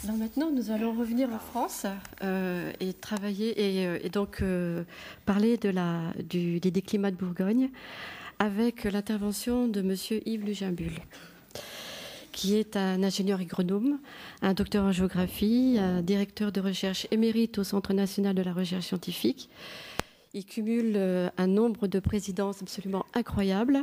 Alors maintenant, nous allons revenir en France et travailler et donc parler des climats de Bourgogne avec l'intervention de Monsieur Yves Luginbull, qui est un ingénieur agronome, un docteur en géographie, un directeur de recherche émérite au Centre national de la recherche scientifique. Il cumule un nombre de présidences absolument incroyables.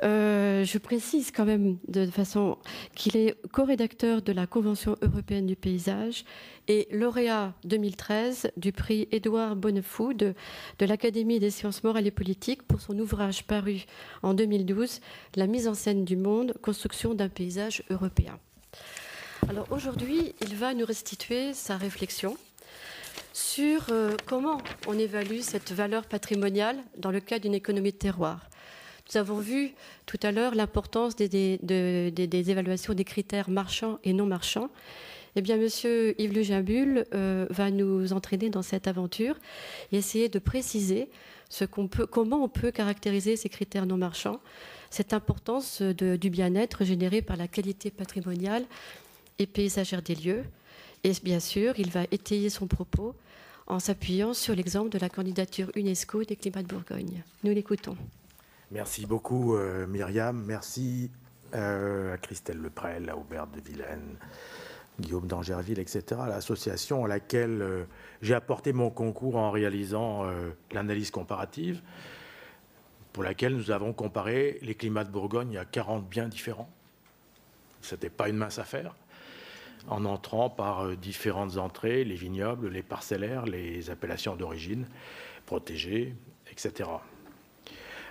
Je précise quand même de façon qu'il est co-rédacteur de la Convention européenne du paysage et lauréat 2013 du prix Édouard Bonnefou de l'Académie des sciences morales et politiques pour son ouvrage paru en 2012, La mise en scène du monde, construction d'un paysage européen. Alors aujourd'hui, il va nous restituer sa réflexion sur comment on évalue cette valeur patrimoniale dans le cadre d'une économie de terroir. Nous avons vu tout à l'heure l'importance des évaluations des critères marchands et non marchands. Eh bien, Monsieur Yves Luginbull va nous entraîner dans cette aventure et essayer de préciser comment on peut caractériser ces critères non marchands, cette importance du bien-être généré par la qualité patrimoniale et paysagère des lieux. Et bien sûr, il va étayer son propos en s'appuyant sur l'exemple de la candidature UNESCO des climats de Bourgogne. Nous l'écoutons. Merci beaucoup Myriam, merci à Christelle Leprel, à Aubert de Vilaine, Guillaume d'Angerville, etc., à l'association à laquelle j'ai apporté mon concours en réalisant l'analyse comparative, pour laquelle nous avons comparé les climats de Bourgogne à 40 biens différents. Ce n'était pas une mince affaire, en entrant par différentes entrées, les vignobles, les parcellaires, les appellations d'origine protégées, etc.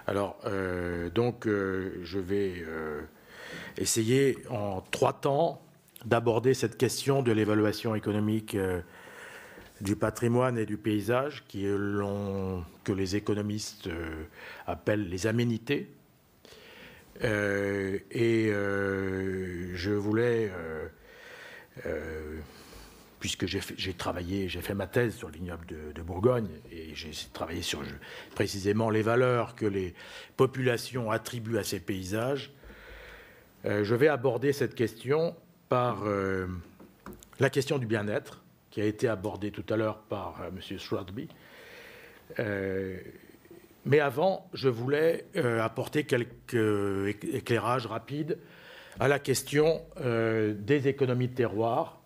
Alors, je vais essayer en 3 temps d'aborder cette question de l'évaluation économique du patrimoine et du paysage, que les économistes appellent les aménités. Je voulais, puisque j'ai fait ma thèse sur le vignoble de Bourgogne, et j'ai travaillé sur précisément les valeurs que les populations attribuent à ces paysages, je vais aborder cette question par la question du bien-être, qui a été abordée tout à l'heure par M. Schwartby. Mais avant, je voulais apporter quelques éclairages rapides à la question des économies de terroir,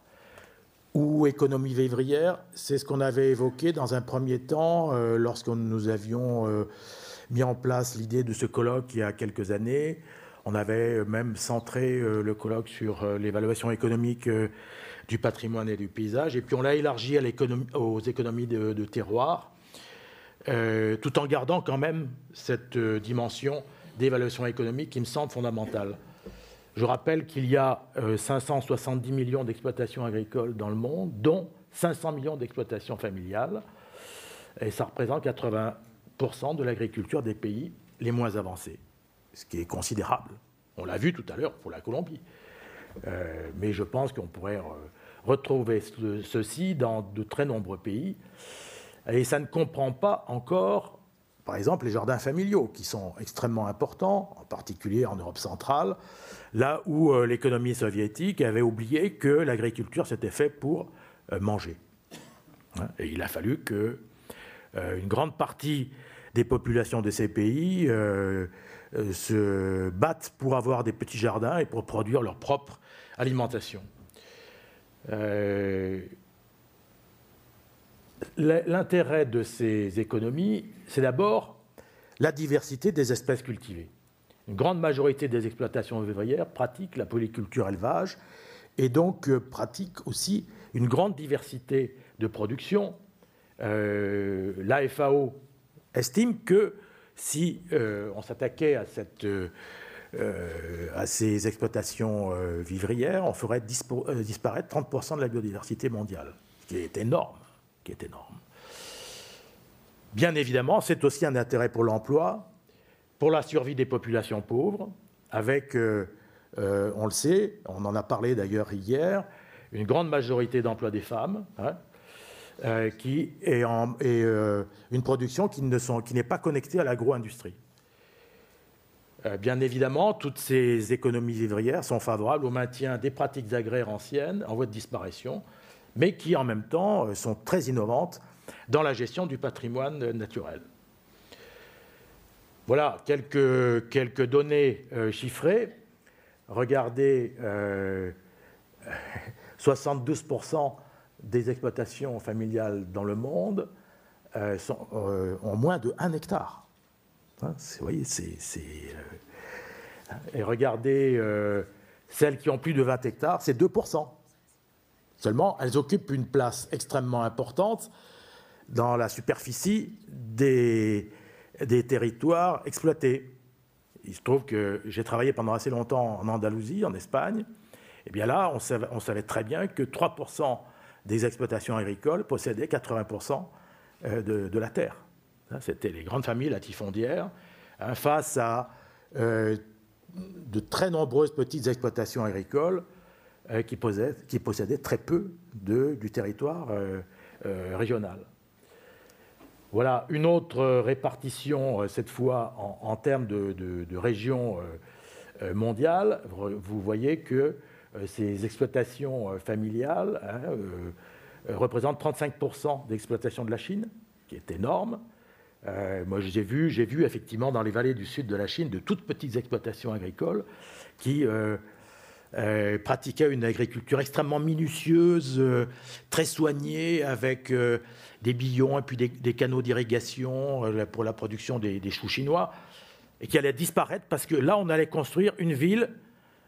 ou économie vivrière. C'est ce qu'on avait évoqué dans un premier temps lorsque nous avions mis en place l'idée de ce colloque il y a quelques années. On avait même centré le colloque sur l'évaluation économique du patrimoine et du paysage, et puis on l'a élargi aux économies de terroir, tout en gardant quand même cette dimension d'évaluation économique qui me semble fondamentale. Je rappelle qu'il y a 570 millions d'exploitations agricoles dans le monde, dont 500 millions d'exploitations familiales. Et ça représente 80% de l'agriculture des pays les moins avancés, ce qui est considérable. On l'a vu tout à l'heure pour la Colombie. Mais je pense qu'on pourrait retrouver ceci dans de très nombreux pays. Et ça ne comprend pas encore, par exemple, les jardins familiaux, qui sont extrêmement importants, en particulier en Europe centrale, là où l'économie soviétique avait oublié que l'agriculture s'était faite pour manger. Et il a fallu que une grande partie des populations de ces pays se battent pour avoir des petits jardins et pour produire leur propre alimentation. L'intérêt de ces économies, c'est d'abord la diversité des espèces cultivées. Une grande majorité des exploitations vivrières pratiquent la polyculture-élevage et donc pratiquent aussi une grande diversité de production. La FAO estime que si on s'attaquait à ces exploitations vivrières, on ferait disparaître 30% de la biodiversité mondiale, ce qui est énorme. Bien évidemment, c'est aussi un intérêt pour l'emploi, pour la survie des populations pauvres, avec, on le sait, on en a parlé d'ailleurs hier, une grande majorité d'emplois des femmes, qui est une production qui n'est pas connectée à l'agro-industrie. Bien évidemment, toutes ces économies vivrières sont favorables au maintien des pratiques agraires anciennes en voie de disparition, mais qui en même temps sont très innovantes dans la gestion du patrimoine naturel. Voilà quelques données chiffrées. Regardez, 72% des exploitations familiales dans le monde ont moins de 1 hectare. Hein, vous voyez, et regardez, celles qui ont plus de 20 hectares, c'est 2%. Seulement, elles occupent une place extrêmement importante dans la superficie des territoires exploités. Il se trouve que j'ai travaillé pendant assez longtemps en Andalousie, en Espagne. Et bien là, on savait très bien que 3% des exploitations agricoles possédaient 80% de la terre. C'était les grandes familles latifondières, face à de très nombreuses petites exploitations agricoles qui possédaient très peu du territoire régional. Voilà une autre répartition, cette fois en termes de régions mondiales. Vous voyez que ces exploitations familiales représentent 35% d'exploitation de la Chine, qui est énorme. Moi, j'ai vu effectivement dans les vallées du sud de la Chine de toutes petites exploitations agricoles qui pratiquaient une agriculture extrêmement minutieuse, très soignée, avec des billons et puis des canaux d'irrigation pour la production des choux chinois, et qui allait disparaître parce que là, on allait construire une ville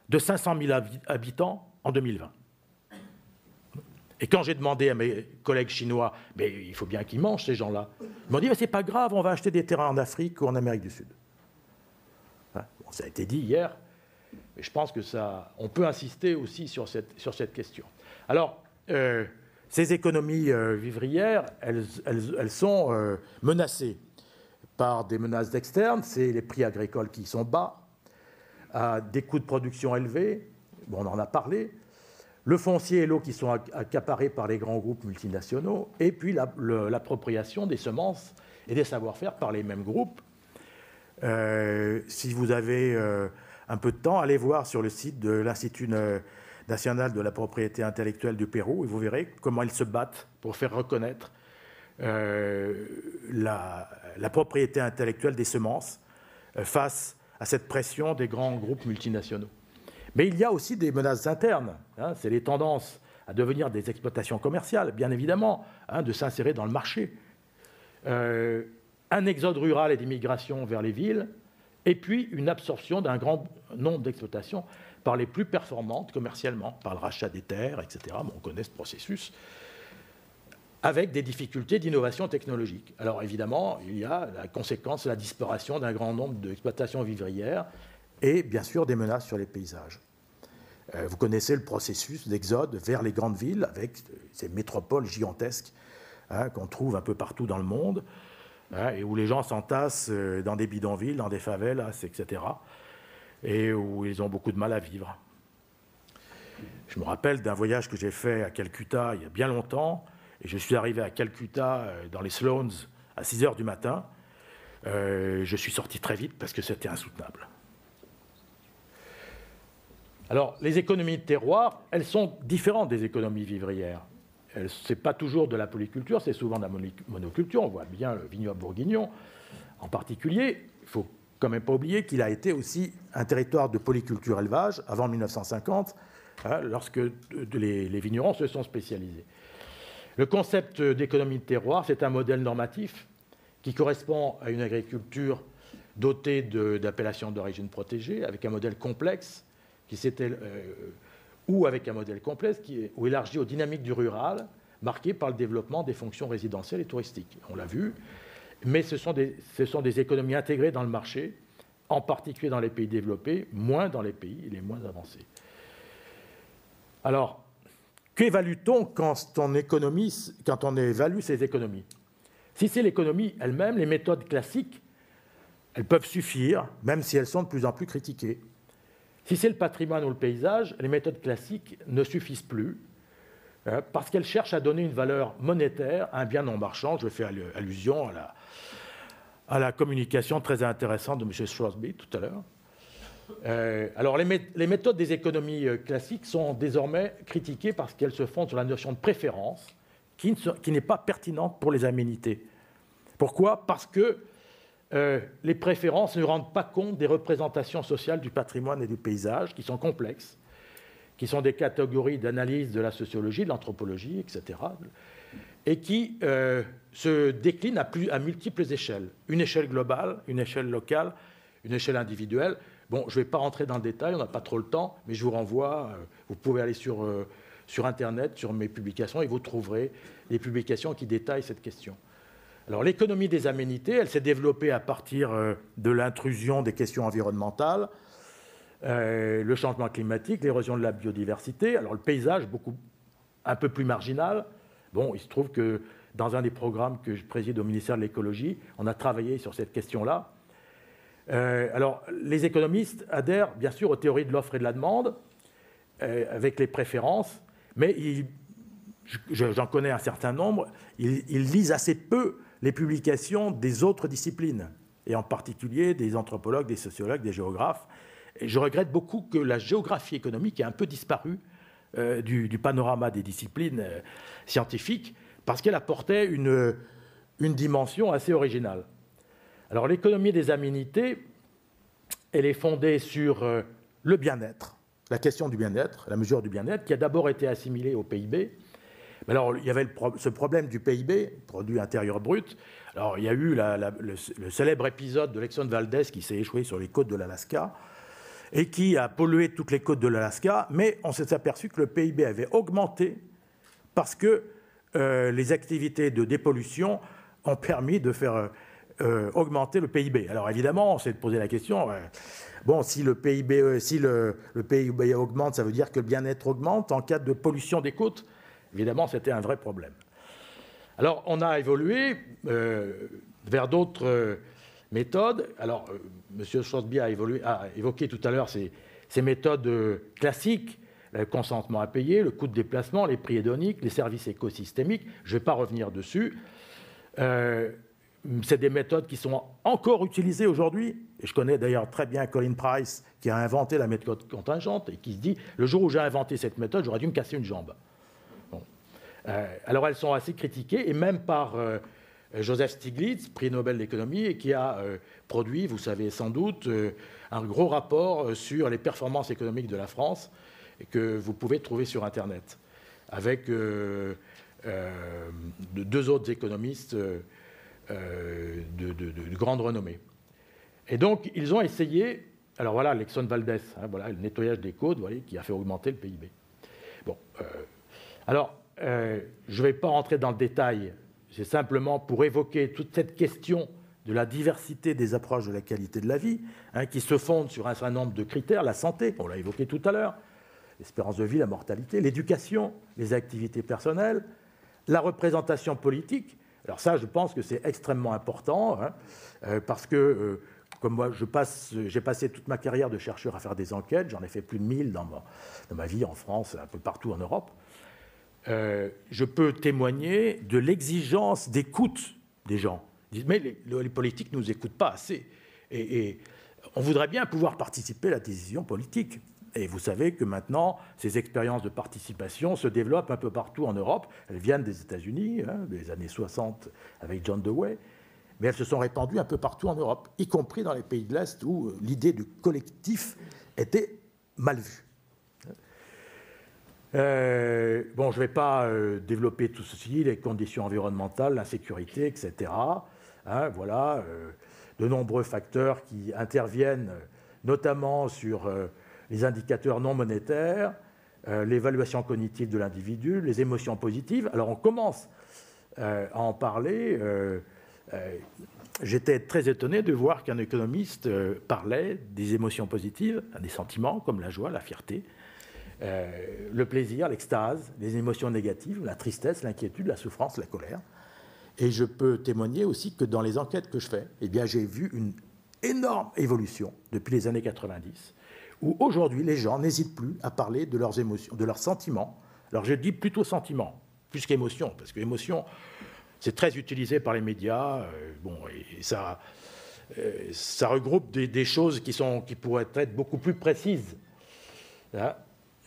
de 500 000 habitants en 2020. Et quand j'ai demandé à mes collègues chinois, mais il faut bien qu'ils mangent ces gens-là, ils m'ont dit, mais c'est pas grave, on va acheter des terrains en Afrique ou en Amérique du Sud. Bon, ça a été dit hier, mais je pense que on peut insister aussi sur cette question. Alors, ces économies vivrières, elles sont menacées par des menaces externes, c'est les prix agricoles qui sont bas, des coûts de production élevés, bon, on en a parlé, le foncier et l'eau qui sont accaparés par les grands groupes multinationaux, et puis l'appropriation des semences et des savoir-faire par les mêmes groupes. Si vous avez un peu de temps, allez voir sur le site de l'Institut national de la propriété intellectuelle du Pérou, et vous verrez comment ils se battent pour faire reconnaître la propriété intellectuelle des semences face à cette pression des grands groupes multinationaux. Mais il y a aussi des menaces internes. Hein, c'est les tendances à devenir des exploitations commerciales, bien évidemment, de s'insérer dans le marché. Un exode rural et d'immigration vers les villes, et puis une absorption d'un grand nombre d'exploitations par les plus performantes commercialement, par le rachat des terres, etc. Bon, on connaît ce processus, avec des difficultés d'innovation technologique. Alors évidemment, il y a la conséquence, la disparition d'un grand nombre d'exploitations vivrières, et bien sûr des menaces sur les paysages. Vous connaissez le processus d'exode vers les grandes villes avec ces métropoles gigantesques qu'on trouve un peu partout dans le monde et où les gens s'entassent dans des bidonvilles, dans des favelas, etc. et où ils ont beaucoup de mal à vivre. Je me rappelle d'un voyage que j'ai fait à Calcutta il y a bien longtemps et je suis arrivé à Calcutta dans les Sloans à 6 h du matin. Je suis sorti très vite parce que c'était insoutenable. Alors, les économies de terroir, elles sont différentes des économies vivrières. Ce n'est pas toujours de la polyculture, c'est souvent de la monoculture. On voit bien le vignoble bourguignon en particulier. Il ne faut quand même pas oublier qu'il a été aussi un territoire de polyculture-élevage avant 1950, lorsque les vignerons se sont spécialisés. Le concept d'économie de terroir, c'est un modèle normatif qui correspond à une agriculture dotée d'appellations d'origine protégée, avec un modèle complexe, ou avec un modèle complexe ou élargi aux dynamiques du rural, marqué par le développement des fonctions résidentielles et touristiques. On l'a vu, mais ce sont des économies intégrées dans le marché, en particulier dans les pays développés, moins dans les pays les moins avancés. Alors, qu'évalue-t-on quand on évalue ces économies? Si c'est l'économie elle-même, les méthodes classiques, elles peuvent suffire, même si elles sont de plus en plus critiquées. Si c'est le patrimoine ou le paysage, les méthodes classiques ne suffisent plus parce qu'elles cherchent à donner une valeur monétaire à un bien non marchand. Je fais allusion à la communication très intéressante de M. Strausby tout à l'heure. Alors, les méthodes des économies classiques sont désormais critiquées parce qu'elles se fondent sur la notion de préférence qui n'est pas pertinente pour les aménités. Pourquoi ? Parce que les préférences ne rendent pas compte des représentations sociales du patrimoine et du paysage, qui sont complexes, qui sont des catégories d'analyse de la sociologie, de l'anthropologie, etc., et qui se déclinent à multiples échelles. Une échelle globale, une échelle locale, une échelle individuelle. Bon, je ne vais pas rentrer dans le détail, on n'a pas trop le temps, mais je vous renvoie, vous pouvez aller sur Internet, sur mes publications, et vous trouverez des publications qui détaillent cette question. Alors, l'économie des aménités, elle s'est développée à partir de l'intrusion des questions environnementales, le changement climatique, l'érosion de la biodiversité. Alors, le paysage, un peu plus marginal. Bon, il se trouve que dans un des programmes que je préside au ministère de l'Écologie, on a travaillé sur cette question-là. Alors, les économistes adhèrent bien sûr aux théories de l'offre et de la demande, avec les préférences, mais j'en connais un certain nombre, ils lisent assez peu les publications des autres disciplines, et en particulier des anthropologues, des sociologues, des géographes. Et je regrette beaucoup que la géographie économique ait un peu disparu du panorama des disciplines scientifiques, parce qu'elle apportait une dimension assez originale. Alors, l'économie des aménités, elle est fondée sur le bien-être, la question du bien-être, la mesure du bien-être, qui a d'abord été assimilée au PIB. Alors, il y avait ce problème du PIB, produit intérieur brut. Alors, il y a eu le célèbre épisode de l'Exxon Valdez qui s'est échoué sur les côtes de l'Alaska et qui a pollué toutes les côtes de l'Alaska, mais on s'est aperçu que le PIB avait augmenté parce que les activités de dépollution ont permis de faire augmenter le PIB. Alors évidemment, on s'est posé la question, bon, si le PIB augmente, ça veut dire que le bien-être augmente en cas de pollution des côtes. Évidemment, c'était un vrai problème. Alors, on a évolué vers d'autres méthodes. Alors, M. Schwarzby a évoqué tout à l'heure ces méthodes classiques, le consentement à payer, le coût de déplacement, les prix hédoniques, les services écosystémiques. Je ne vais pas revenir dessus. C'est des méthodes qui sont encore utilisées aujourd'hui. Et je connais d'ailleurs très bien Colin Price, qui a inventé la méthode contingente et qui se dit « Le jour où j'ai inventé cette méthode, j'aurais dû me casser une jambe ». Bon. Alors elles sont assez critiquées, et même par Joseph Stiglitz, prix Nobel d'économie, et qui a produit, vous savez sans doute, un gros rapport sur les performances économiques de la France, et que vous pouvez trouver sur Internet, avec deux autres économistes de grande renommée. Et donc, ils ont essayé, alors voilà, l'Exxon Valdez, hein, voilà, le nettoyage des côtes, vous voyez, qui a fait augmenter le PIB. Bon, alors, je ne vais pas rentrer dans le détail, c'est simplement pour évoquer toute cette question de la diversité des approches de la qualité de la vie, hein, qui se fondent sur un certain nombre de critères, la santé, on l'a évoqué tout à l'heure, l'espérance de vie, la mortalité, l'éducation, les activités personnelles, la représentation politique. Alors ça, je pense que c'est extrêmement important, hein, parce que, comme moi, j'ai passé toute ma carrière de chercheur à faire des enquêtes, j'en ai fait plus de 1000 dans ma vie en France, un peu partout en Europe. Je peux témoigner de l'exigence d'écoute des gens. Ils disent, mais les politiques ne nous écoutent pas assez. Et on voudrait bien pouvoir participer à la décision politique. Et vous savez que maintenant, ces expériences de participation se développent un peu partout en Europe. Elles viennent des États-Unis, hein, des années 60 avec John Dewey, mais elles se sont répandues un peu partout en Europe, y compris dans les pays de l'Est où l'idée du collectif était mal vue. Bon, je ne vais pas développer tout ceci, les conditions environnementales, l'insécurité, etc. Hein, voilà, de nombreux facteurs qui interviennent, notamment sur les indicateurs non monétaires, l'évaluation cognitive de l'individu, les émotions positives. Alors on commence à en parler. J'étais très étonné de voir qu'un économiste parlait des émotions positives, des sentiments comme la joie, la fierté, le plaisir, l'extase, les émotions négatives, la tristesse, l'inquiétude, la souffrance, la colère. Et je peux témoigner aussi que dans les enquêtes que je fais, eh bien, j'ai vu une énorme évolution depuis les années 90, où aujourd'hui les gens n'hésitent plus à parler de leurs émotions, de leurs sentiments. Alors je dis plutôt sentiments, plus qu'émotions, parce que émotion, c'est très utilisé par les médias, bon, et ça, ça regroupe des choses qui pourraient être beaucoup plus précises. Hein.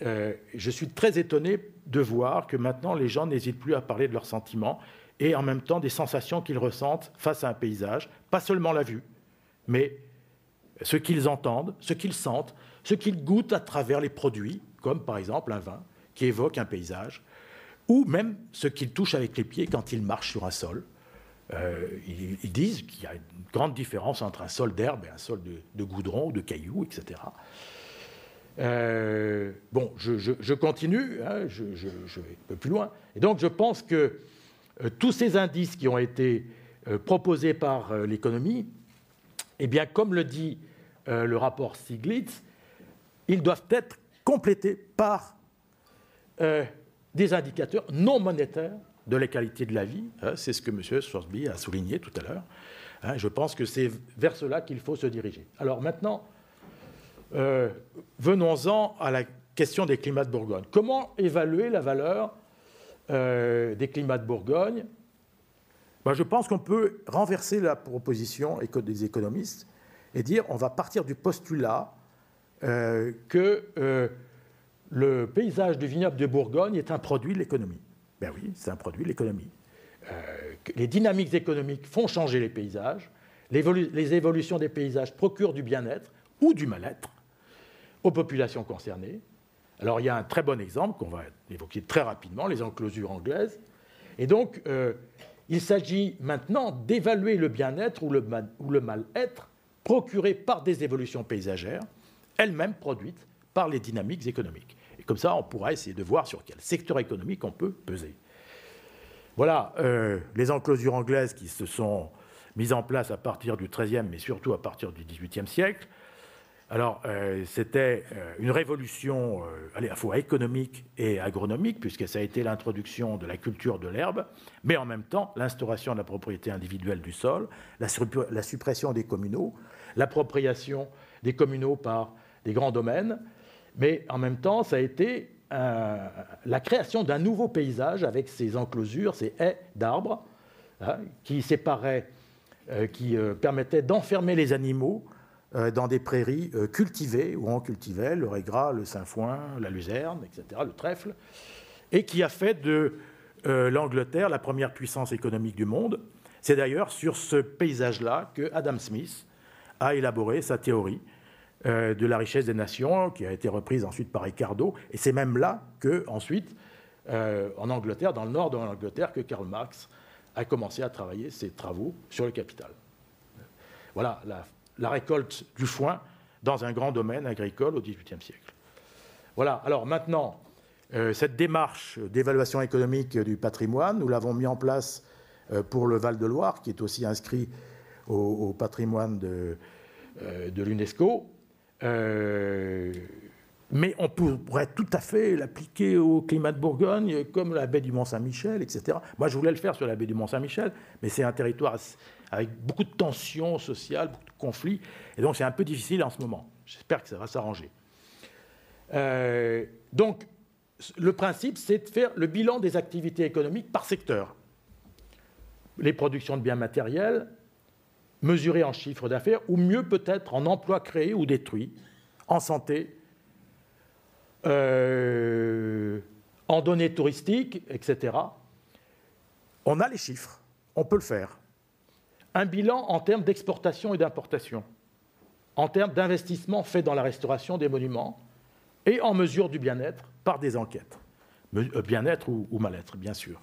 Je suis très étonné de voir que maintenant les gens n'hésitent plus à parler de leurs sentiments et en même temps des sensations qu'ils ressentent face à un paysage, pas seulement la vue, mais ce qu'ils entendent, ce qu'ils sentent, ce qu'ils goûtent à travers les produits, comme par exemple un vin qui évoque un paysage, ou même ce qu'ils touchent avec les pieds quand ils marchent sur un sol. Ils disent qu'il y a une grande différence entre un sol d'herbe et un sol de goudron ou de cailloux, etc. Bon, je continue, hein, je vais un peu plus loin. Et donc, je pense que tous ces indices qui ont été proposés par l'économie, eh bien, comme le dit le rapport Stiglitz, ils doivent être complétés par des indicateurs non monétaires de la qualité de la vie. Hein, c'est ce que M. Sorsby a souligné tout à l'heure. Hein, je pense que c'est vers cela qu'il faut se diriger. Alors maintenant, venons-en à la question des climats de Bourgogne. Comment évaluer la valeur des climats de Bourgogne? Ben, je pense qu'on peut renverser la proposition des économistes et dire on va partir du postulat que le paysage du vignoble de Bourgogne est un produit de l'économie. Ben oui, c'est un produit de l'économie. Les dynamiques économiques font changer les paysages, les évolutions des paysages procurent du bien-être ou du mal-être aux populations concernées. Alors il y a un très bon exemple qu'on va évoquer très rapidement, les enclosures anglaises. Et donc, il s'agit maintenant d'évaluer le bien-être ou le mal-être procuré par des évolutions paysagères, elles-mêmes produites par les dynamiques économiques. Et comme ça, on pourra essayer de voir sur quel secteur économique on peut peser. Voilà les enclosures anglaises qui se sont mises en place à partir du XIIIe, mais surtout à partir du XVIIIe siècle. Alors, c'était une révolution à la fois économique et agronomique, puisque ça a été l'introduction de la culture de l'herbe, mais en même temps, l'instauration de la propriété individuelle du sol, la suppression des communaux, l'appropriation des communaux par des grands domaines, mais en même temps, ça a été la création d'un nouveau paysage avec ces enclosures, ces haies d'arbres, hein, qui séparaient, qui permettaient d'enfermer les animaux dans des prairies cultivées, où on cultivait le régras, le sainfoin, la luzerne, etc., le trèfle, et qui a fait de l'Angleterre la première puissance économique du monde. C'est d'ailleurs sur ce paysage-là que Adam Smith a élaboré sa théorie de la richesse des nations, qui a été reprise ensuite par Ricardo, et c'est même là que, ensuite, en Angleterre, dans le nord de l'Angleterre, que Karl Marx a commencé à travailler ses travaux sur le capital. Voilà la récolte du foin dans un grand domaine agricole au XVIIIe siècle. Voilà, alors maintenant, cette démarche d'évaluation économique du patrimoine, nous l'avons mis en place pour le Val-de-Loire, qui est aussi inscrit au patrimoine de l'UNESCO. Mais on pourrait tout à fait l'appliquer au climat de Bourgogne, comme la baie du Mont-Saint-Michel, etc. Moi, je voulais le faire sur la baie du Mont-Saint-Michel, mais c'est un territoire avec beaucoup de tensions sociales, beaucoup de conflits, et donc c'est un peu difficile en ce moment. J'espère que ça va s'arranger. Donc, le principe, c'est de faire le bilan des activités économiques par secteur. Les productions de biens matériels, mesurées en chiffre d'affaires, ou mieux peut-être en emplois créés ou détruits, en santé, en données touristiques, etc. On a les chiffres, on peut le faire. Un bilan en termes d'exportation et d'importation, en termes d'investissement fait dans la restauration des monuments et en mesure du bien-être par des enquêtes. Bien-être ou mal-être, bien sûr.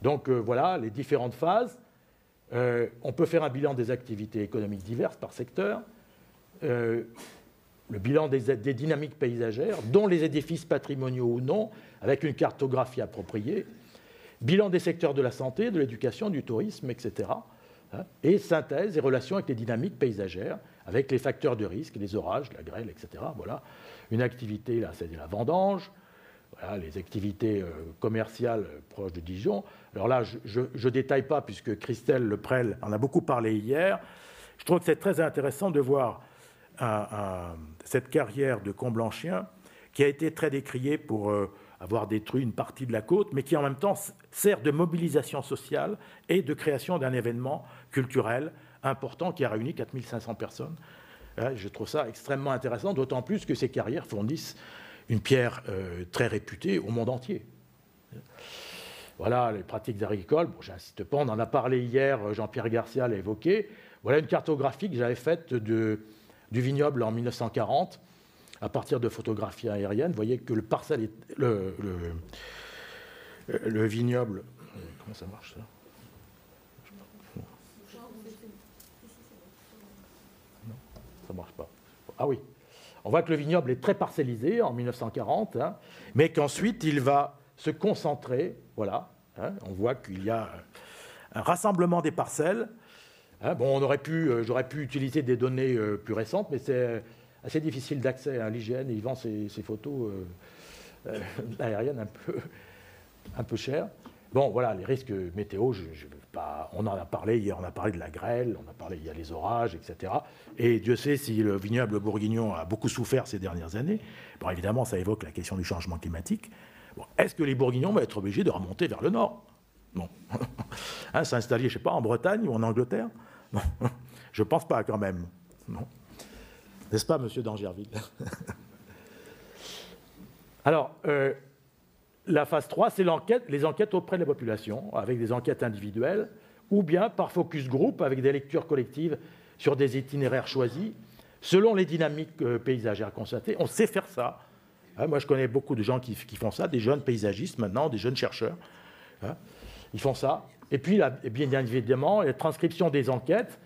Donc voilà les différentes phases. On peut faire un bilan des activités économiques diverses par secteur, le bilan des dynamiques paysagères, dont les édifices patrimoniaux ou non, avec une cartographie appropriée, bilan des secteurs de la santé, de l'éducation, du tourisme, etc. Et synthèse et relations avec les dynamiques paysagères, avec les facteurs de risque, les orages, la grêle, etc. Voilà. Une activité, là, c'est la vendange. Voilà, les activités commerciales proches de Dijon. Alors là, je ne détaille pas, puisque Christelle Leprel en a beaucoup parlé hier. Je trouve que c'est très intéressant de voir cette carrière de Comblanchien, qui a été très décriée pour avoir détruit une partie de la côte, mais qui en même temps sert de mobilisation sociale et de création d'un événement culturel important qui a réuni 4500 personnes. Je trouve ça extrêmement intéressant, d'autant plus que ces carrières fournissent une pierre très réputée au monde entier. Voilà les pratiques agricoles. Bon, j'insiste pas, on en a parlé hier, Jean-Pierre Garcia l'a évoqué. Voilà une cartographie que j'avais faite du vignoble en 1940, à partir de photographies aériennes. Vous voyez que le vignoble... Comment ça marche, ça ? Non, ça ne marche pas. Ah oui. On voit que le vignoble est très parcellisé en 1940, hein, mais qu'ensuite il va se concentrer. Voilà. Hein, on voit qu'il y a un rassemblement des parcelles. Hein, bon, j'aurais pu utiliser des données plus récentes, mais c'est assez difficile d'accès à l'IGN et il vend ces photos aériennes un peu chères. Bon, voilà, les risques météo, on en a parlé hier, on a parlé de la grêle, il y a les orages, etc. Et Dieu sait si le vignoble bourguignon a beaucoup souffert ces dernières années. Bon, évidemment, ça évoque la question du changement climatique. Bon, est-ce que les bourguignons vont être obligés de remonter vers le nord ? Non. Hein, s'installer, je ne sais pas, en Bretagne ou en Angleterre ? Non. Je ne pense pas, quand même. Non. N'est-ce pas, monsieur d'Angerville ? Alors, la phase 3, c'est les enquêtes auprès de la population, avec des enquêtes individuelles, ou bien par focus group, avec des lectures collectives sur des itinéraires choisis, selon les dynamiques paysagères constatées. On sait faire ça. Hein, moi, je connais beaucoup de gens qui font ça, des jeunes paysagistes maintenant, des jeunes chercheurs. Hein, ils font ça. Et puis, bien évidemment, la transcription des enquêtes,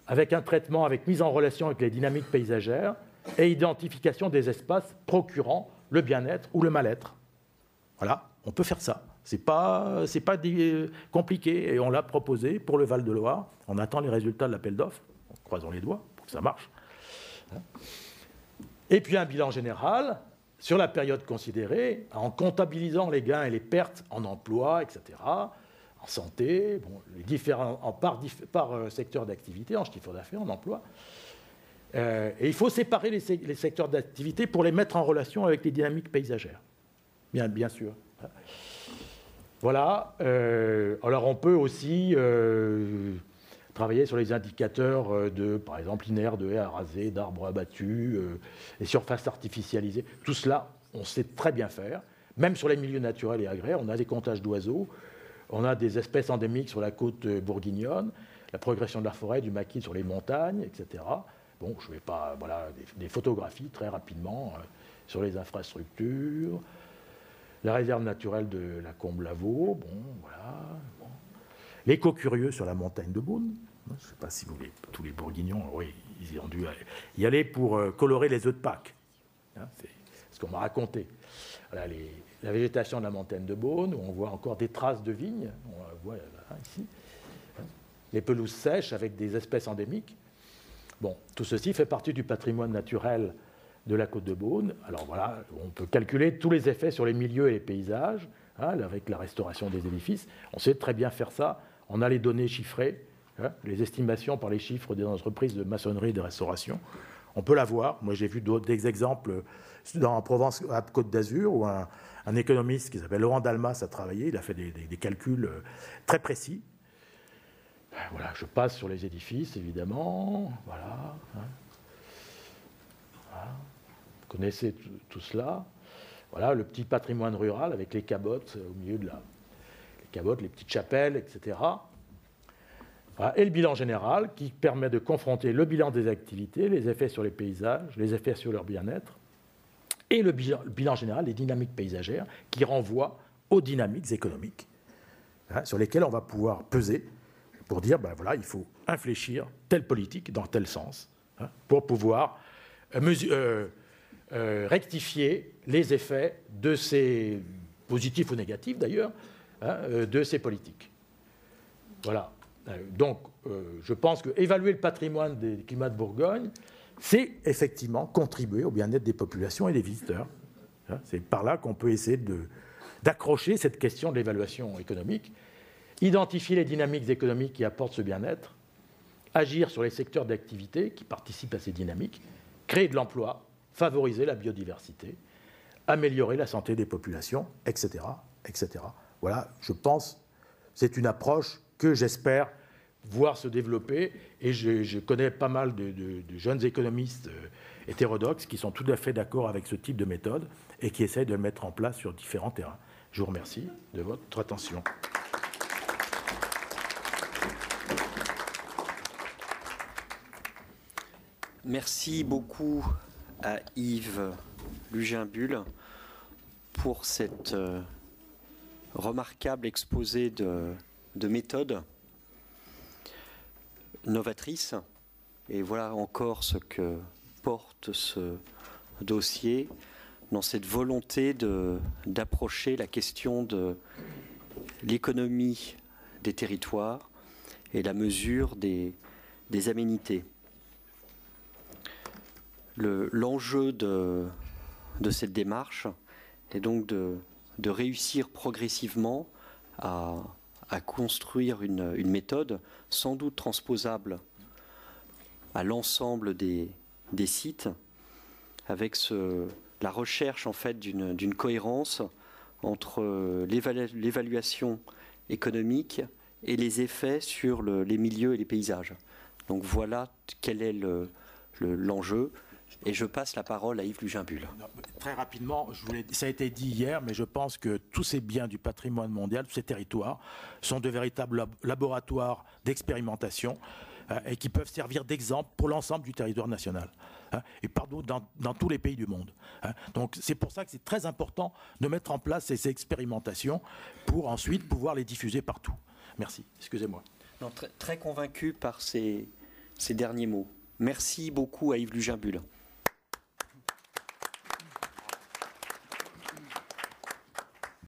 avec un traitement, avec mise en relation avec les dynamiques paysagères, et identification des espaces procurant le bien-être ou le mal-être. Voilà, on peut faire ça. C'est pas compliqué et on l'a proposé pour le Val-de-Loire. On attend les résultats de l'appel d'offres. Croisons les doigts pour que ça marche. Et puis un bilan général sur la période considérée, en comptabilisant les gains et les pertes en emploi, etc., en santé, bon, les différents, par secteur d'activité, en chiffre d'affaires, en emploi. Et il faut séparer les secteurs d'activité pour les mettre en relation avec les dynamiques paysagères. Bien sûr. Voilà. Alors on peut aussi travailler sur les indicateurs par exemple, linéaires de haies à raser, d'arbres abattus, les surfaces artificialisées. Tout cela, on sait très bien faire. Même sur les milieux naturels et agraires, on a des comptages d'oiseaux, on a des espèces endémiques sur la côte bourguignonne, la progression de la forêt, du maquis sur les montagnes, etc. Bon, je ne vais pas... Voilà, des photographies très rapidement sur les infrastructures. La réserve naturelle de la Combe-Lavaux, bon, voilà. Bon. L'éco-curieux sur la montagne de Beaune. Je ne sais pas si tous les Bourguignons, oui, ils ont dû y aller pour colorer les œufs de Pâques. Hein, c'est ce qu'on m'a raconté. Voilà, la végétation de la montagne de Beaune, où on voit encore des traces de vignes, on la voit là, ici. Les pelouses sèches avec des espèces endémiques. Bon, tout ceci fait partie du patrimoine naturel de la côte de Beaune. Alors voilà, on peut calculer tous les effets sur les milieux et les paysages, hein, avec la restauration des édifices. On sait très bien faire ça. On a les données chiffrées, hein, les estimations par les chiffres des entreprises de maçonnerie et de restauration. On peut la voir. Moi, j'ai vu des exemples en Provence, à Côte d'Azur, où un économiste qui s'appelle Laurent Dalmas a travaillé. Il a fait des calculs très précis. Voilà, je passe sur les édifices, évidemment. Voilà. Hein. Voilà. Vous connaissez tout cela. Voilà, le petit patrimoine rural avec les cabottes au milieu de les cabottes, les petites chapelles, etc. Voilà. Et le bilan général qui permet de confronter le bilan des activités, les effets sur les paysages, les effets sur leur bien-être, et le bilan général des dynamiques paysagères qui renvoient aux dynamiques économiques, hein, sur lesquelles on va pouvoir peser pour dire, ben voilà, il faut infléchir telle politique dans tel sens, hein, pour pouvoir rectifier les effets de ces, positifs ou négatifs d'ailleurs, hein, de ces politiques. Voilà. Donc, je pense qu'évaluer le patrimoine des climats de Bourgogne, c'est effectivement contribuer au bien-être des populations et des visiteurs. Hein, c'est par là qu'on peut essayer d'accrocher cette question de l'évaluation économique, identifier les dynamiques économiques qui apportent ce bien-être, agir sur les secteurs d'activité qui participent à ces dynamiques, créer de l'emploi, favoriser la biodiversité, améliorer la santé des populations, etc., etc. Voilà, je pense, c'est une approche que j'espère voir se développer. Et je connais pas mal de jeunes économistes hétérodoxes qui sont tout à fait d'accord avec ce type de méthode et qui essayent de le mettre en place sur différents terrains. Je vous remercie de votre attention. Merci beaucoup à Yves Luginbull pour cette remarquable exposé de méthodes novatrices. Et voilà encore ce que porte ce dossier dans cette volonté d'approcher la question de l'économie des territoires et la mesure des aménités. L'enjeu de cette démarche est donc de réussir progressivement à construire une méthode sans doute transposable à l'ensemble des sites, avec la recherche en fait d'une cohérence entre l'évaluation économique et les effets sur les milieux et les paysages. Donc voilà quel est l'enjeu. Et je passe la parole à Yves Luginbull. Très rapidement, ça a été dit hier, mais je pense que tous ces biens du patrimoine mondial, tous ces territoires, sont de véritables laboratoires d'expérimentation et qui peuvent servir d'exemple pour l'ensemble du territoire national. Et pardon, dans tous les pays du monde. Donc c'est pour ça que c'est très important de mettre en place ces expérimentations pour ensuite pouvoir les diffuser partout. Merci, excusez-moi. Très convaincu par ces derniers mots. Merci beaucoup à Yves Luginbull.